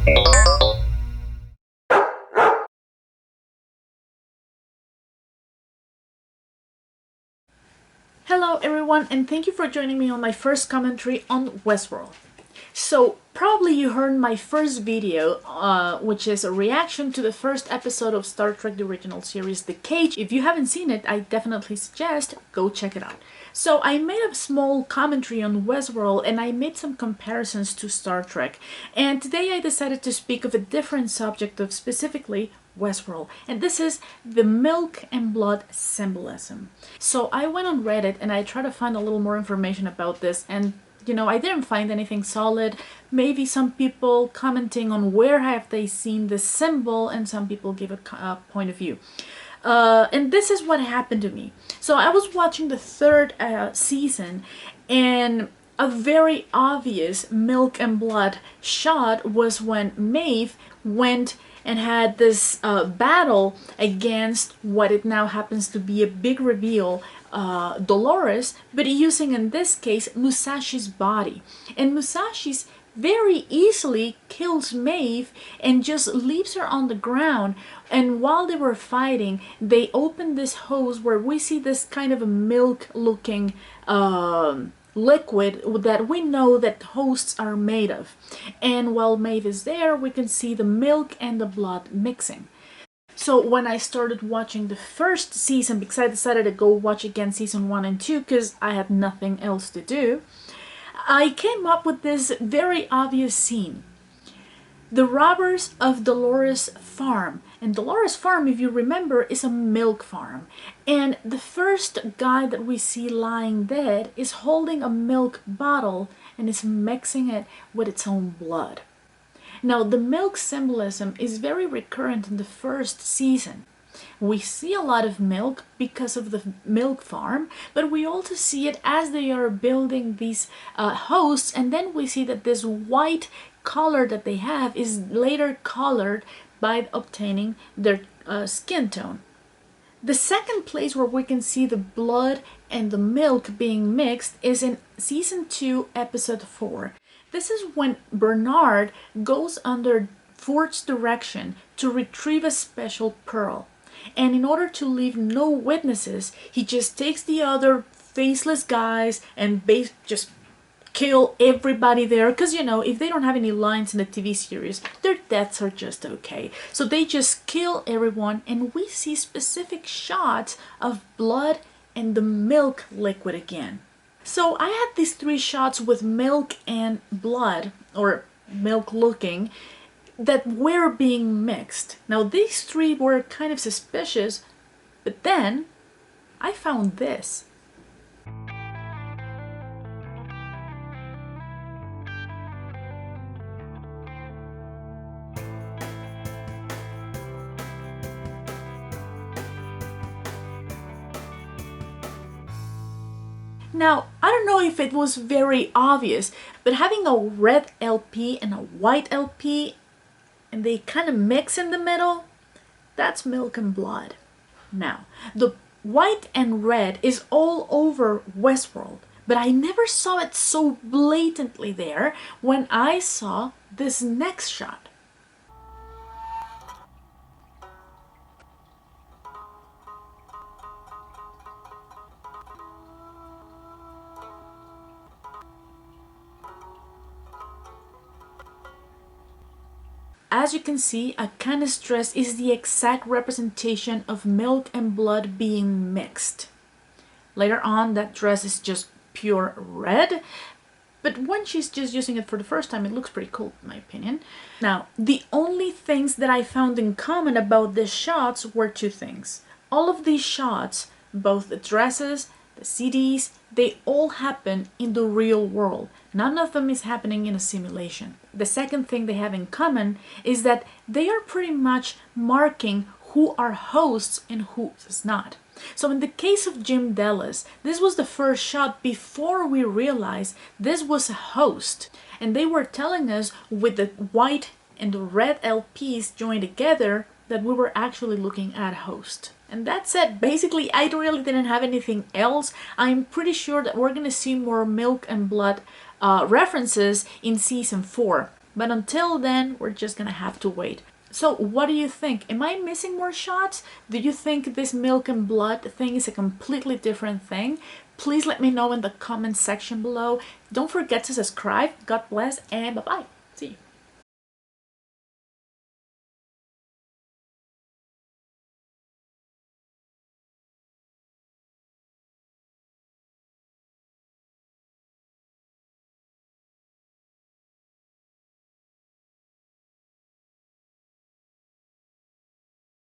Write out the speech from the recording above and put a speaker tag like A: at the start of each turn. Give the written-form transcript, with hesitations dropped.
A: Hello everyone, and thank you for joining me on my first commentary on Westworld. So, probably you heard my first video, which is a reaction to the first episode of Star Trek the original series, The Cage. If you haven't seen it, I definitely suggest go check it out. So I made a small commentary on Westworld and I made some comparisons to Star Trek. And today I decided to speak of a different subject of specifically Westworld, and this is the milk and blood symbolism. So I went on Reddit and I tried to find a little more information about this, and I didn't find anything solid. Maybe some people commenting on where have they seen this symbol, and some people give a point of view. And this is what happened to me. So I was watching the third season, and a very obvious milk and blood shot was when Maeve went and had this battle against what it now happens to be a big reveal, Dolores, but using in this case Musashi's body. And Musashi's very easily kills Maeve and just leaves her on the ground. And while they were fighting, they opened this hose where we see this kind of a milk looking liquid that we know that hosts are made of. And while Maeve is there, we can see the milk and the blood mixing. So when I started watching the first season, because I decided to go watch again season 1 and 2 because I had nothing else to do, I came up with this very obvious scene. The robbers of Dolores' farm. And Dolores' farm, if you remember, is a milk farm. And the first guy that we see lying dead is holding a milk bottle and is mixing it with its own blood. Now, the milk symbolism is very recurrent in the first season. We see a lot of milk because of the milk farm, but we also see it as they are building these hosts, and then we see that this white color that they have is later colored by obtaining their skin tone. The second place where we can see the blood and the milk being mixed is in season 2, episode 4. This is when Bernard goes under Ford's direction to retrieve a special pearl. And in order to leave no witnesses, he just takes the other faceless guys and just kill everybody there, because if they don't have any lines in the TV series, their deaths are just okay. So they just kill everyone, and we see specific shots of blood and the milk liquid again. So I had these 3 shots with milk and blood, or milk looking, that were being mixed. Now these 3 were kind of suspicious, but then I found this. Now, I don't know if it was very obvious, but having a red LP and a white LP, and they kind of mix in the middle, that's milk and blood. Now, the white and red is all over Westworld, but I never saw it so blatantly there when I saw this next shot. As you can see, a Canis dress is the exact representation of milk and blood being mixed. Later on, that dress is just pure red, but when she's just using it for the first time, it looks pretty cool, in my opinion. Now, the only things that I found in common about these shots were 2 things. All of these shots, both the dresses, the CDs, they all happen in the real world. None of them is happening in a simulation. The second thing they have in common is that they are pretty much marking who are hosts and who is not. So in the case of Jim Dallas, this was the first shot before we realized this was a host. And they were telling us with the white and the red LPs joined together that we were actually looking at a host. And that's it. Basically, I really didn't have anything else. I'm pretty sure that we're gonna see more milk and blood references in season 4. But until then, we're just gonna have to wait. So what do you think? Am I missing more shots? Do you think this milk and blood thing is a completely different thing? Please let me know in the comment section below. Don't forget to subscribe. God bless and bye-bye. See you.